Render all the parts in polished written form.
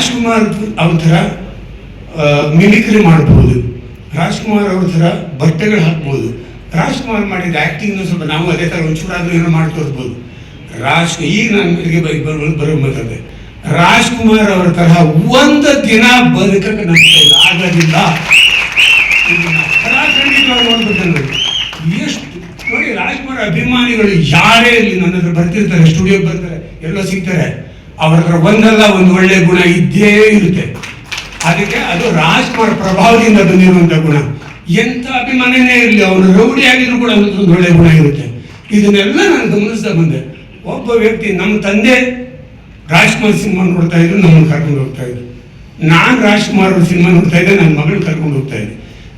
ರಾಜ್ಕುಮಾರ್ ಅವ್ರ ಥರ ಮಿಮಿಕ್ರಿ ಮಾಡ್ಬೋದು, ರಾಜ್ಕುಮಾರ್ ಅವ್ರ ಥರ ಬಟ್ಟೆಗಳು ಹಾಕ್ಬೋದು, ರಾಜ್ಕುಮಾರ್ ಮಾಡಿದ ಆ್ಯಕ್ಟಿಂಗ್ನು ಸ್ವಲ್ಪ ನಾವು ಅದೇ ಥರ ಒಂಚೂರಾದ್ರೂ ಏನೋ ಮಾಡಿ ತೋರಿಸ್ಬೋದು. ಈಗ ನನಗೆ ಬರೋ ಮಾತಾಡಿದೆ, ರಾಜ್ಕುಮಾರ್ ಅವರ ತರಹ ಒಂದು ದಿನ ಬದುಕಕ್ಕೆ ನಮ್ಮ ಕೈಲಿ ಆಗೋದಿಲ್ಲ. ಖಂಡಿತವಾಗಿ ನೋಡ್ಬೇಕು. ಎಷ್ಟು ನೋಡಿ, ರಾಜ್ಕುಮಾರ್ ಅಭಿಮಾನಿಗಳು ಯಾರೇ ಇರಲಿ ನನ್ನ ಹತ್ರ ಬರ್ತಿರ್ತಾರೆ, ಸ್ಟುಡಿಯೋಗೆ ಬರ್ತಾರೆ, ಎಲ್ಲೋ ಸಿಗ್ತಾರೆ, ಅವ್ರ ಹತ್ರ ಒಂದಲ್ಲ ಒಂದು ಒಳ್ಳೆ ಗುಣ ಇದ್ದೇ ಇರುತ್ತೆ. ಅದಕ್ಕೆ ಅದು ರಾಜ್ಕುಮಾರ್ ಪ್ರಭಾವದಿಂದ ಬಂದಿರುವಂಥ ಗುಣ. ಎಂಥ ಅಭಿಮಾನನೇ ಇರಲಿ, ಅವನು ರೌಡಿ ಆಗಿದ್ರು ಕೂಡ ಒಂದು ಒಳ್ಳೆ ಗುಣ ಇರುತ್ತೆ. ಇದನ್ನೆಲ್ಲ ನಾನು ಗಮನಿಸ್ತಾ ಬಂದೆ. ಒಬ್ಬ ವ್ಯಕ್ತಿ, ನಮ್ಮ ತಂದೆ ರಾಜ್ಕುಮಾರ್ ಸಿನಿಮಾ ನೋಡ್ತಾ ಇದ್ರು, ನಮ್ಮನ್ನು ಕರ್ಕೊಂಡು ಹೋಗ್ತಾ ಇದ್ರು. ನಾನು ರಾಜ್ಕುಮಾರ್ ಅವ್ರ ಸಿನಿಮಾ ನೋಡ್ತಾ ಇದ್ದೆ, ನನ್ನ ಮಗಳು ಕರ್ಕೊಂಡು ಹೋಗ್ತಾ ಇದ್ದೆ.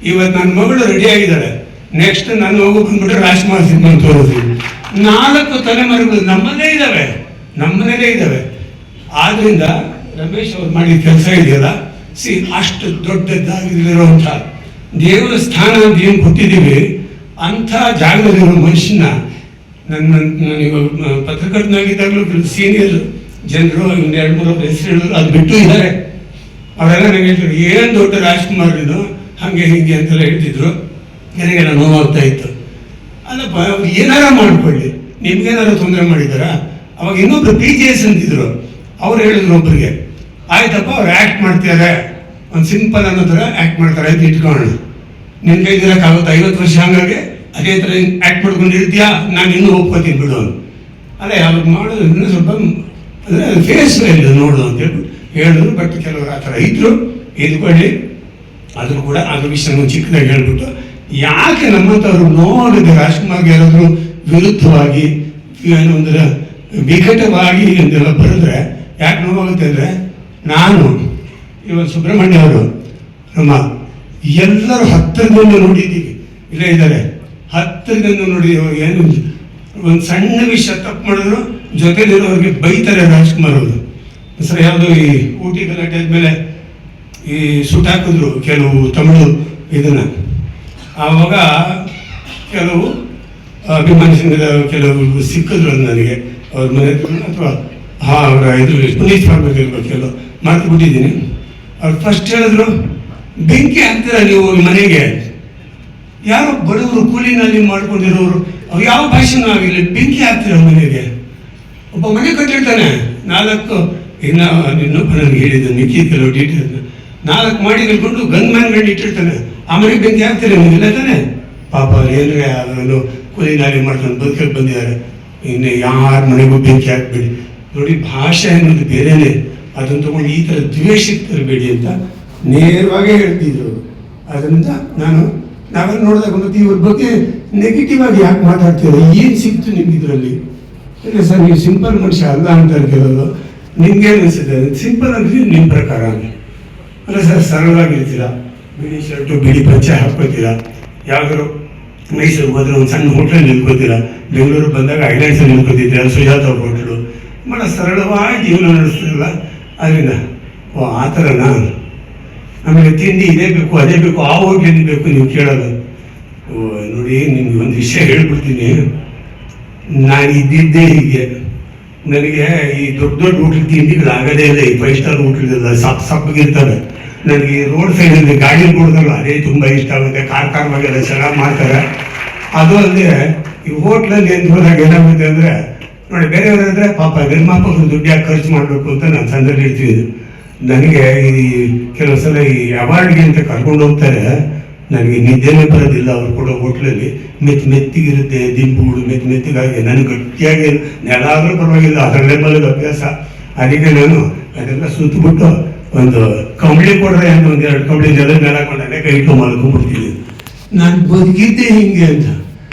ಇವತ್ತು ನನ್ನ ಮಗಳು ರೆಡಿ ಆಗಿದ್ದಾಳೆ, ನೆಕ್ಸ್ಟ್ ನನ್ನ ಮಗು ಬಂದ್ಬಿಟ್ರೆ ರಾಜ್ಕುಮಾರ್ ಸಿನಿಮಾ ತೋರಿಸ್ತೀವಿ. 4 ತಲೆಮಾರುಗಳು ನಮ್ಮದೇ ಇದ್ದಾವೆ. ಆದ್ರಿಂದ ರಮೇಶ್ ಅವ್ರು ಮಾಡಿದ ಕೆಲಸ ಇದೆಯಲ್ಲ, ಅಷ್ಟು ದೊಡ್ಡದಾಗಿರುವಂಥ ದೇವರ ಸ್ಥಾನ ಅಂತ ಏನು ಕೊಟ್ಟಿದ್ದೀವಿ, ಅಂಥ ಜಾಗದಲ್ಲಿರೋ ಮನುಷ್ಯನ ನನಗೆ ಪತ್ರಕರ್ತನಾಗಿದ್ದಾಗಲೂ ಸೀನಿಯರ್ ಜನರು ಒಂದು 2-3 ಹೆಸರು ಹೇಳಿದ್ರು, ಅದು ಬಿಟ್ಟು ಇದ್ದಾರೆ. ಅವರೆಲ್ಲ ನನಗೆ ಹೇಳ್ತಾರೆ, ಏನು ದೊಡ್ಡ ರಾಜ್ಕುಮಾರ್ ಇದು, ಹಾಗೆ ಹೀಗೆ ಅಂತೆಲ್ಲ ಹೇಳ್ತಿದ್ರು. ನನಗೆಲ್ಲ ನೋವಾಗ್ತಾ ಇತ್ತು. ಅಲ್ಲಪ್ಪ, ಅವ್ರು ಏನಾರ ಮಾಡ್ಕೊಳ್ಳಿ, ನಿಮ್ಗೇನಾರು ತೊಂದರೆ ಮಾಡಿದಾರ? ಅವಾಗ ಇನ್ನೊಬ್ರು PGS ಅಂತಿದ್ರು, ಅವ್ರು ಹೇಳಿದ್ರು ಒಬ್ಬರಿಗೆ, ಆಯ್ತಪ್ಪ ಅವ್ರು ಆ್ಯಕ್ಟ್ ಮಾಡ್ತಾರೆ, ಒಂದು ಸಿಂಪಲ್ ಅನ್ನೋ ಥರ ಆ್ಯಕ್ಟ್ ಮಾಡ್ತಾರೆ ಅಂತ ಇಟ್ಕೊಳ್ಳೋಣ, ನಿನ್ನ ಕೈದಿರೋಕ್ಕಾಗುತ್ತೆ 50 ವರ್ಷ ಹಂಗಾಗಿ ಅದೇ ಥರ ಆ್ಯಕ್ಟ್ ಮಾಡ್ಕೊಂಡಿರ್ತೀಯಾ, ನಾನು ಇನ್ನೂ ಒಪ್ಕೋತೀನಿ ಬಿಡು ಅಂತ. ಅದೇ ಅವ್ರು ಮಾಡೋದು ಇನ್ನೂ ಸ್ವಲ್ಪ ಅಂದರೆ ಫೇಸ್ ಇಲ್ಲ ನೋಡು ಅಂತ ಹೇಳ್ಬಿಟ್ಟು ಹೇಳಿದ್ರು. ಬಟ್ ಕೆಲವರು ಆ ಥರ ಇದ್ರು, ಇದ್ಕೊಳ್ಳಿ. ಆದರೂ ಕೂಡ ಅದ್ರ ವಿಷಯ ಚಿಕ್ಕದಾಗಿ ಹೇಳ್ಬಿಟ್ಟು, ಯಾಕೆ ನಮ್ಮಂಥವ್ರು ನೋಡಿದ ರಾಜ್ಕುಮಾರ್ಗೆ ಯಾರಾದರೂ ವಿರುದ್ಧವಾಗಿ ಏನು ಅಂದರೆ ವಿಕಟವಾಗಿ ಅಂತೆಲ್ಲ ಬರೆದ್ರೆ ಯಾಕೆ ನೋವಾಗುತ್ತೆ ಅಂದರೆ, ನಾನು ಇವತ್ತು ಸುಬ್ರಹ್ಮಣ್ಯ ಅವರು ನಮ್ಮ ಎಲ್ಲರೂ ಹತ್ತಿರದಿಂದ ನೋಡಿದ್ದೀವಿ, ಇಲ್ಲೇ ಇದ್ದಾರೆ, ಹತ್ತಿರದಿಂದ ನೋಡಿದ್ದೀವಿ. ಏನು ಒಂದು ಸಣ್ಣ ವಿಷಯ ತಪ್ಪು ಮಾಡಿದ್ರು ಜೊತೆಲಿರೋರಿಗೆ ಬೈತಾರೆ ರಾಜ್ಕುಮಾರ್ ಅವರು. ಸರ್ ಯಾವುದೋ ಈ ಊಟಿ ಗಲಾಟೆ ಆದಮೇಲೆ ಈ ಸುಟ್ಟಾಕಿದ್ರು ಕೆಲವು ತಮಿಳು ಇದನ್ನು, ಆವಾಗ ಕೆಲವು ಅಭಿಮಾನಿ ಸಂಘದ ಕೆಲವು ಸಿಕ್ಕಿದ್ರು ನನಗೆ, ಅವ್ರ ಮನೆ ಅಥವಾ ಅವರ ಇದು ಪುನೀತ್ ಮಾಡ್ಬೇಕಿರ್ಬೇಕು, ಕೆಲವು ಮರೆತು ಬಿಟ್ಟಿದ್ದೀನಿ. ಅವ್ರು ಫಸ್ಟ್ ಹೇಳಿದ್ರು, ಬೆಂಕಿ ಹಾಕ್ತೀರ ನೀವು ಮನೆಗೆ, ಯಾರೋ ಬಡವರು ಕೂಲಿನಲ್ಲಿ ಮಾಡ್ಕೊಂಡಿರೋರು, ಅವ್ರು ಯಾವ ಭಾಷೆನೂ ಆಗಿಲ್ಲ, ಬೆಂಕಿ ಹಾಕ್ತೀರ ಮನೆಗೆ. ಒಬ್ಬ ಮನೆ ಕಟ್ಟಿರ್ತಾನೆ 4, ಇನ್ನೊಬ್ಬ ನನಗೆ ಹೇಳಿದ್ದೆ ಮಿಕ್ಕಿ ಕೆಲವು ಡೀಟೇಲ್ನ, 4 ಮಾಡಿ ನಿಲ್ಕೊಂಡು ಗನ್ ಮ್ಯಾನ್ಗಳು ಇಟ್ಟಿರ್ತಾನೆ, ಆ ಮನೆಗೆ ಬೆಂಕಿ ಹಾಕ್ತೀರ ನೀವಿಲ್ಲ ತಾನೆ? ಪಾಪ ಏನ್ರೆ ಅದನ್ನು ಕೂಲಿನಾಲಿ ಮಾಡ್ಕೊಂಡು ಬದುಕಕ್ಕೆ ಬಂದಿದ್ದಾರೆ, ಇನ್ನು ಯಾರ ಮನೆಗೂ ಬೆಂಕಿ ಹಾಕ್ಬೇಡಿ. ನೋಡಿ, ಭಾಷೆ ಅನ್ನೋದು ಬೇರೆನೇ, ಅದನ್ನು ತಗೊಂಡು ಈ ಥರ ದ್ವೇಷಕ್ಕೆ ತರಬೇಡಿ ಅಂತ ನೇರವಾಗೇ ಹೇಳ್ತಿದ್ರು. ಅದರಿಂದ ನಾವೆಲ್ಲ ನೋಡಿದಾಗ ಮತ್ತೆ ಇವ್ರ ಬಗ್ಗೆ ನೆಗೆಟಿವ್ ಆಗಿ ಯಾಕೆ ಮಾತಾಡ್ತೀರ, ಏನು ಸಿಕ್ತು ನಿಮ್ಗೆ ಇದರಲ್ಲಿ? ಇಲ್ಲ ಸರ್, ನೀವು ಸಿಂಪಲ್ ಮನುಷ್ಯ ಅಲ್ಲ ಅಂತ ಕೆಲವರು. ನಿಮ್ಗೆ ಅನಿಸುತ್ತೆ ಸಿಂಪಲ್ ಅಂದ್ರೆ ನಿಮ್ಮ ಪ್ರಕಾರ ಅಲ್ಲ ಸರ್, ಸರಳವಾಗಿರ್ತೀರಾ, ಬಿಳಿ ಶರ್ಟು ಬಿಳಿ ಪಂಚೆ ಹಾಕ್ಕೋತೀರಾ, ಯಾವ್ದಾದ್ರು ಮೈಸೂರು ಹೋದ್ರೆ ಒಂದು ಸಣ್ಣ ಹೋಟ್ಲಲ್ಲಿ ನಿಲ್ಕೋತೀರಾ, ಬೆಂಗಳೂರು ಬಂದಾಗ ಐಲ್ಯಾಂಡ್ಸಲ್ಲಿ ನಿಲ್ಕೋತಿದ್ದೀರಾ, ಸುಜಾತ ಹೋಟ್ಲು, ಭಾಳ ಸರಳವಾಗಿ ಜೀವನ ನಡೆಸ್ತಿರಲ್ಲ. ಅದರಿಂದ ಓ ಆ ಥರನಾ? ಆಮೇಲೆ ತಿಂಡಿ ಇದೇ ಬೇಕು ಅದೇ ಬೇಕು, ಆ ಹೋಟ್ಲಿಂದ ಬೇಕು ನೀವು ಕೇಳೋದು. ಓ ನೋಡಿ, ನಿಮ್ಗೆ ಒಂದು ವಿಷಯ ಹೇಳ್ಬಿಡ್ತೀನಿ, ನಾನು ಇದ್ದಿದ್ದೇ ಹೀಗೆ. ನನಗೆ ಈ ದೊಡ್ಡ ಹೋಟ್ಲ್ ತಿಂಡಿಗಳು ಆಗೋದೇ ಇಲ್ಲ, ಈ 5 ಸ್ಟಾರ್ ಹೋಟ್ಲಿಲ್ಲ, ಸಪ್ಪಗಿರ್ತವೆ. ನನಗೆ ರೋಡ್ ಸೈಡಲ್ಲಿ ಗಾಡಿ ಕೊಡ್ದಲ್ಲ, ಅದೇ ತುಂಬ ಇಷ್ಟ ಆಗುತ್ತೆ. ಕಾರ್ವಾಗೆಲ್ಲ ಚೆನ್ನಾಗಿ ಮಾಡ್ತಾರೆ. ಅದು ಅಲ್ಲದೆ ಈ ಹೋಟ್ಲಲ್ಲಿ ಏನು ಹೋದಾಗ ಏನಾಗುತ್ತೆ ಅಂದರೆ, ನೋಡಿ ಬೇರೆಯವರಾದ್ರೆ ಪಾಪ ನಿರ್ಮಾಪಕರು ದುಡ್ಡು ಯಾಕೆ ಖರ್ಚು ಮಾಡಬೇಕು ಅಂತ ನಾನು ಸಂದರ್ಭ ಹೇಳ್ತೀನಿ. ನನಗೆ ಈ ಕೆಲವು ಸಲ ಈ ಅವಾರ್ಡ್ಗೆ ಅಂತ ಕರ್ಕೊಂಡು ಹೋಗ್ತಾರೆ, ನನಗೆ ನಿದ್ದೆನೇ ಬರೋದಿಲ್ಲ. ಅವ್ರು ಕೊಡೋ ಹೋಟ್ಲಲ್ಲಿ ಮೆತ್ತಿಗಿರುತ್ತೆ, ದಿಂಬುಗಳು ಮೆತ್ತಿಗಾಗಿ, ನನಗೆ ಗಟ್ಟಿಯಾಗಿ ನೆಲ ಆದರೂ ಪರವಾಗಿಲ್ಲ, ಅದರಲ್ಲೇ ಬರೋದು ಅಭ್ಯಾಸ. ಅದಕ್ಕೆ ನಾನು ಅದೆಲ್ಲ ಸುತ್ತಬಿಟ್ಟು ಒಂದು ಕಂಬಳಿ ಕೊಡ್ರೆ ಅಂತ ಒಂದು 2 ಕಂಬಳಿ ನೆಲದ ಮೇಲೆ ಹಾಕೊಂಡೆ ಕೈ ಇಟ್ಟು ಮಲ್ಕೊಂಡ್ಬಿಡ್ತೀನಿ. ನಾನು ಬದುಕಿದ್ದೆ ಹಿಂಗೆ ಅಂತ.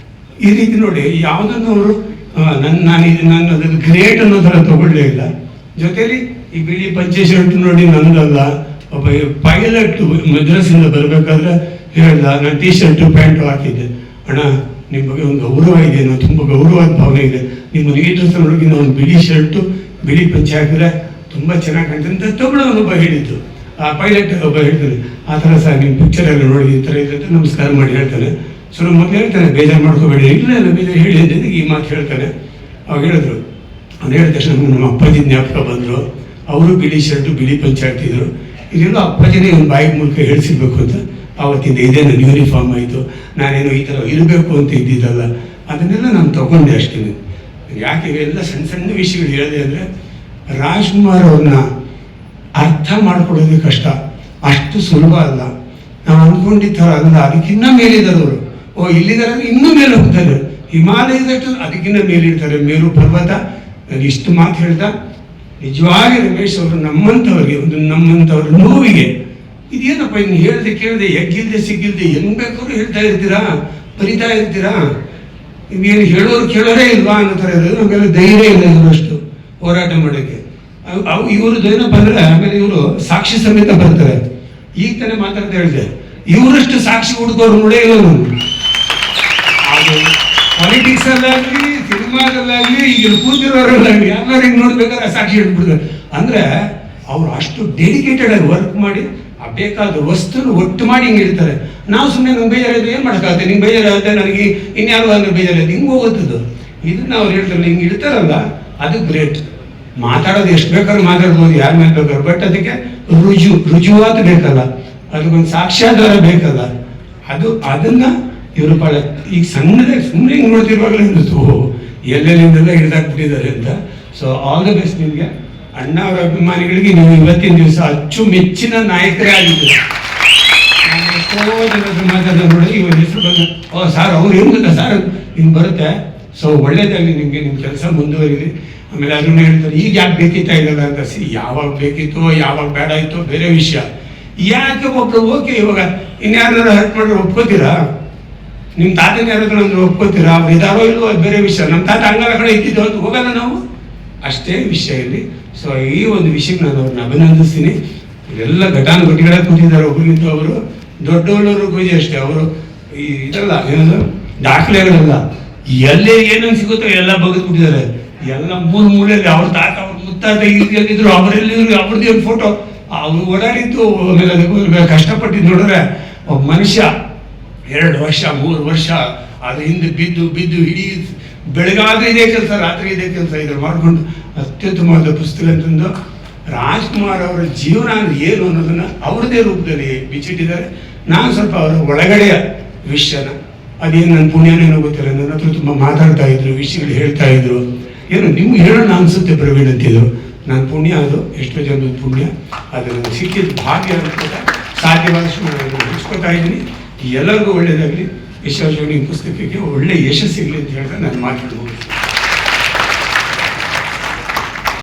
ಈ ರೀತಿ ನೋಡಿ, ಯಾವುದನ್ನು ಅವರು ನಾನು ಅದನ್ನು ಗ್ರೇಟ್ ಅನ್ನೋ ಥರ ತಗೊಳ್ಳೇ ಇಲ್ಲ. ಜೊತೆಲಿ ಈ ಬಿಳಿ ಪಂಚೆ ಶರ್ಟ್ ನೋಡಿ ನಂದಲ್ಲ, ಒಬ್ಬ ಪೈಲಟ್ ಮದ್ರಾಸಿಂದ ಬರಬೇಕಾದ್ರೆ ಹೇಳ್ದ, ನಾನು ಟೀ ಶರ್ಟು ಪ್ಯಾಂಟು ಹಾಕಿದ್ದೆ, ಅಣ್ಣ ನಿಮ್ಮ ಬಗ್ಗೆ ಒಂದು ಗೌರವ ಇದೆ, ನಾನು ತುಂಬ ಗೌರವದ ಭಾವನೆ ಇದೆ, ನಿಮ್ಮ ಲೀಡರ್ಸ್ ನೋಡಿಗೆ ಒಂದು ಬಿಳಿ ಶರ್ಟು ಬಿಳಿ ಪಂಚೆ ಹಾಕಿದ್ರೆ ತುಂಬ ಚೆನ್ನಾಗಿ ಕಾಣ್ತದೆ ಅಂತ ತಗೊಳ್ಳೋನೊಬ್ಬ ಹೇಳಿದ್ದು. ಆ ಪೈಲಟ್ ಒಬ್ಬ ಹೇಳ್ತಾನೆ, ಆ ಥರ ಸರ್ ನಿಮ್ಮ ಪಿಕ್ಚರೆಲ್ಲ ನೋಡಿ ಈ ಥರ ಇದೆ ಅಂತ ನಮಸ್ಕಾರ ಮಾಡಿ ಹೇಳ್ತಾನೆ. ಶುರು ಮೊದಲು ಹೇಳ್ತಾನೆ, ಬೇಜಾರು ಮಾಡ್ಕೋಬೇಡಿ, ಇಲ್ಲ ಬೇಜಾರು ಹೇಳಿ ಅಂತ ಈ ಮಾತು ಹೇಳ್ತಾನೆ. ಅವಾಗ ಹೇಳಿದ್ರು, ಅವ್ನು ಹೇಳಿದ ತಕ್ಷಣ ನಮ್ಮ ಅಪ್ಪಾಜಿ ಜ್ಞಾಪಕ ಬಂದರು. ಅವರು ಬಿಳಿ ಶರ್ಟು ಬಿಳಿ ಪಂಚಾಯತ್ ಇದ್ರು. ಇದೆಲ್ಲ ಅಪ್ಪಾಜಿನೇ ಒಂದು ಬಾಯಿ ಮೂಲಕ ಹೇಳಿಸಿರ್ಬೇಕು ಅಂತ ಆವತ್ತಿಂದ ಇದೇ ನನ್ನ ಯೂನಿಫಾರ್ಮ್ ಆಯಿತು. ನಾನೇನೋ ಈ ಥರ ಇರಬೇಕು ಅಂತ ಇದ್ದಿದ್ದಲ್ಲ, ಅದನ್ನೆಲ್ಲ ನಾನು ತಗೊಂಡೆ ಅಷ್ಟೇ. ಯಾಕೆ ಇವೆಲ್ಲ ಸಣ್ಣ ಸಣ್ಣ ವಿಷಯಗಳು ಹೇಳಿದೆ ಅಂದರೆ, ರಾಜ್ಕುಮಾರ್ ಅವ್ರನ್ನ ಅರ್ಥ ಮಾಡ್ಕೊಳ್ಳೋದೇ ಕಷ್ಟ, ಅಷ್ಟು ಸುಲಭ ಅಲ್ಲ. ನಾವು ಅಂದ್ಕೊಂಡಿದ್ದ ಥರ ಅಲ್ಲ, ಅದಕ್ಕಿನ್ನ ಮೇಲಿದ್ದಾರೆ ಅವರು. ಇಲ್ಲಿದ್ದಾರೆ, ಇನ್ನೂ ಮೇಲೆ ಹೋಗ್ತಾರೆ, ಹಿಮಾಲಯದಷ್ಟು ಅದಕ್ಕಿಂತ ಮೇಲಿರ್ತಾರೆ, ಮೇರು ಪರ್ವತ. ನಾನು ಇಷ್ಟು ಮಾತು ಹೇಳ್ತಾ, ನಿಜವಾಗಿ ರಮೇಶ್ ಅವರು ನಮ್ಮಂಥವ್ರಿಗೆ, ಒಂದು ನಮ್ಮಂಥವ್ರ ನೋವಿಗೆ ಇದೇನಪ್ಪ ಇನ್ನು ಹೇಳ್ದೆ ಕೇಳದೆ ಎಗ್ಗಿಲ್ದೆ ಸಿಗ್ಗಿಲ್ದೆ ಹೆಂಗ್ ಬೇಕಾದ್ರೂ ಹೇಳ್ತಾ ಇರ್ತೀರಾ, ಬರಿತಾ ಇರ್ತೀರಾ, ಇವೇನು ಹೇಳೋರು ಕೇಳೋರೇ ಇಲ್ವಾ ಅನ್ನೋ ಥರ ಇರೋದು. ನಮಗೆಲ್ಲ ಧೈರ್ಯ ಇಲ್ಲ ಇವರಷ್ಟು ಹೋರಾಟ ಮಾಡೋಕ್ಕೆ. ಇವ್ರದ್ದು ಏನಪ್ಪ ಅಂದ್ರೆ, ಆಮೇಲೆ ಇವರು ಸಾಕ್ಷಿ ಸಮೇತ ಬರ್ತಾರೆ. ಈಗ ತಾನೇ ಮಾತಾಡ್ತಾ ಹೇಳಿದೆ, ಇವರಷ್ಟು ಸಾಕ್ಷಿ ಹುಡುಕೋರು ನೋಡೇ ಇಲ್ಲ ನಾನು. ಅದು ಪಾಲಿಟಿಕ್ಸ್ ಅಲ್ಲಾಗಲಿ, ಸಿನಿಮಾದಲ್ಲಾಗಲಿ, ಈಗ ಕೂತಿರೋರಲ್ಲಾಗಲಿ ಯಾರು ಹಿಂಗೆ ನೋಡ್ಬೇಕಾದ್ರೆ ಸಾಕ್ಷಿ ಹಿಡ್ಬಿಡ್ತಾರೆ. ಅಂದ್ರೆ ಅವ್ರು ಅಷ್ಟು ಡೆಡಿಕೇಟೆಡ್ ಆಗಿ ವರ್ಕ್ ಮಾಡಿ ಬೇಕಾದ ವಸ್ತುನ ಒಟ್ಟು ಮಾಡಿ ಹಿಂಗೆ ಇರ್ತಾರೆ. ನಾವು ಸುಮ್ಮನೆ ನಂಗೆ ಬೇಜಾರಿದ್ರೆ ಏನು ಮಾಡೋಕ್ಕಾಗುತ್ತೆ, ನಿಂಗೆ ಬೇಜಾರಾಗುತ್ತೆ, ನನಗೆ ಇನ್ಯಾರು ಅಂದ್ರೆ ಬೇಜಾರಿದೆ, ಹಿಂಗೆ ಹೋಗುತ್ತದು. ಇದನ್ನ ಅವ್ರು ಹೇಳ್ತಾರೆ, ಹಿಂಗೆ ಇಡ್ತಾರಲ್ಲ, ಅದು ಗ್ರೇಟ್. ಮಾತಾಡೋದು ಎಷ್ಟು ಬೇಕಾದ್ರೂ ಮಾತಾಡ್ಬೋದು, ಯಾರ ಮೇಲೆ ಬೇಕಾದ್ರು, ಬಟ್ ಅದಕ್ಕೆ ರುಜುವಾತ ಬೇಕಲ್ಲ, ಅದಕ್ಕೊಂದು ಸಾಕ್ಷ್ಯಾಧಾರ ಬೇಕಲ್ಲ. ಅದನ್ನ ಇವರು ಭಾಳ ಈಗ ಸಣ್ಣದಾಗಿ ಸುಮ್ಮನೆ ಹಿಂಗೆ ನೋಡ್ತಿರುವಾಗಲೇ ಅನ್ನಿಸ್ತು, ಎಲ್ಲೆಲ್ಲಿಂದೆಲ್ಲ ಹಿಡಿದಾಕ್ಬಿಟ್ಟಿದ್ದಾರೆ ಅಂತ. ಸೊ ಆಲ್ ದ ಬೆಸ್ಟ್ ನಿಮಗೆ. ಅಣ್ಣ ಅವರ ಅಭಿಮಾನಿಗಳಿಗೆ ನೀವು ಇವತ್ತಿನ ದಿವಸ ಅಚ್ಚುಮೆಚ್ಚಿನ ನಾಯಕರೇ ಆಗಿದ್ದೀರಿ. ನಾನು ಎಷ್ಟೋ ಜನರ ಮಾತಾಡೋದು ನೋಡಿ, ಇವಾಗ ಹೆಸರು ಬಂದ, ಸರ್ ಅವ್ರು ಏನು ಗೊತ್ತಾ ಸರ್ ಹಿಂಗೆ ಬರುತ್ತೆ. ಸೊ ಒಳ್ಳೇದಾಗಲಿ ನಿಮಗೆ, ನಿಮ್ಮ ಕೆಲಸ ಮುಂದುವರಿಲಿ. ಆಮೇಲೆ ಅದನ್ನು ಹೇಳ್ತಾರೆ, ಈಗ ಯಾಕೆ ಬೇಕಿತ್ತಾ ಇಲ್ಲಲ್ಲ ಅಂತ. ಯಾವಾಗ ಬೇಕಿತ್ತೋ ಯಾವಾಗ ಬೇಡ ಇತ್ತೋ ಬೇರೆ ವಿಷಯ. ಯಾಕೆ ಒಬ್ರು ಓಕೆ, ಇವಾಗ ಇನ್ಯಾರು ಹರ್ಟ್ ಮಾಡಿದ್ರೆ ಒಪ್ಕೋತೀರಾ? ನಿಮ್ಮ ತಾತನ ಯಾರಾದ್ರೂ ಅಂದ್ರೆ ಒಪ್ಕೋತೀರಾ? ಅವ್ರು ಇದಾರೋ ಇಲ್ವೋ ಅದು ಬೇರೆ ವಿಷಯ. ನಮ್ಮ ತಾತ ಹಂಗಾರ ಕಡೆ ಇದ್ದಿದ್ದು ಅಂತ ಹೋಗಲ್ಲ ನಾವು, ಅಷ್ಟೇ ವಿಷಯ ಇಲ್ಲಿ. ಸೊ ಈ ಒಂದು ವಿಷಯಕ್ಕೆ ನಾನು ಅವ್ರನ್ನ ಅಭಿನಂದಿಸ್ತೀನಿ. ಎಲ್ಲ ಘಟಾನುಘಟಿಗಳೇ ಕೂತಿದ್ದಾರೆ, ಒಬ್ಬರಿಗಿಂತ ಅವರು ದೊಡ್ಡವಳ್ಳವರು ಪೂಜೆ ಅಷ್ಟೇ. ಅವರು ಈ ಇದಲ್ಲ ಏನದು ದಾಖಲೆಗಳಲ್ಲ, ಎಲ್ಲೇ ಏನೇನು ಸಿಗುತ್ತೋ ಎಲ್ಲ ಬಗೆದ್ಬಿಟ್ಟಿದ್ದಾರೆ. ಎಲ್ಲ ಮೂಲೆಯಲ್ಲಿ ಅವ್ರ ತಾತ ಅವ್ರ ಮುತ್ತಾತ ಎಲ್ಲಿದ್ರು ಅವರೆಲ್ಲಿದ್ರು ಅವ್ರದ್ದೇ ಒಂದು ಫೋಟೋ, ಅವ್ರು ಓಡಾಡಿದ್ದು ಆಮೇಲೆ ಕಷ್ಟಪಟ್ಟಿದ್ದು ನೋಡಿದ್ರೆ ಒಬ್ಬ ಮನುಷ್ಯ 2 ವರ್ಷ 3 ವರ್ಷ ಅದ್ರ ಹಿಂದೆ ಬಿದ್ದು ಬಿದ್ದು ಇಡೀ ಬೆಳಗಾದ್ರೆ ಇದೇ ಕೆಲಸ, ರಾತ್ರಿ ಇದೇ ಕೆಲಸ ಇದ್ರು ಮಾಡ್ಕೊಂಡು ಅತ್ಯುತ್ತಮವಾದ ಪುಸ್ತಕ ಅಂತಂದು ರಾಜ್ಕುಮಾರ್ ಅವರ ಜೀವನ ಏನು ಅನ್ನೋದನ್ನ ಅವ್ರದೇ ರೂಪದಲ್ಲಿ ಬಿಚ್ಚಿಟ್ಟಿದ್ದಾರೆ. ನಾನು ಸ್ವಲ್ಪ ಅವರ ಒಳಗಡೆಯ ವಿಷಯನ, ಅದೇನು ನನ್ನ ಪುಣ್ಯನೇನೋ ಗೊತ್ತಿಲ್ಲ, ನನ್ನ ಹತ್ರ ತುಂಬ ಮಾತಾಡ್ತಾ ಇದ್ರು, ವಿಷಯಗಳು ಹೇಳ್ತಾ ಇದ್ರು. ಏನು ನಿಮ್ಗೆ ಹೇಳೋಣ ಅನ್ಸುತ್ತೆ ಪ್ರವೀಣ್ ಅಂತಿದ್ರು. ನನ್ನ ಪುಣ್ಯ ಅದು, ಎಷ್ಟೋ ಜನದ ಪುಣ್ಯ, ಅದು ನನಗೆ ಸಿಕ್ಕಿದ್ದು ಭಾಗ್ಯ ಅನ್ಕೋತ ಸಾಧ್ಯವಾದಷ್ಟು ನಾನು ಹಂಚ್ಕೋತಾ ಇದ್ದೀನಿ. ಎಲ್ಲರಿಗೂ ಒಳ್ಳೇದಾಗಲಿ, ವಿಶ್ವೇಶ್ವರ ನಿಮ್ಮ ಪುಸ್ತಕಕ್ಕೆ ಒಳ್ಳೆ ಯಶಸ್ಸು ಸಿಗಲಿ ಅಂತ ಹೇಳಿದ್ರೆ ನಾನು ಮಾತಾಡ್ಬೋದು.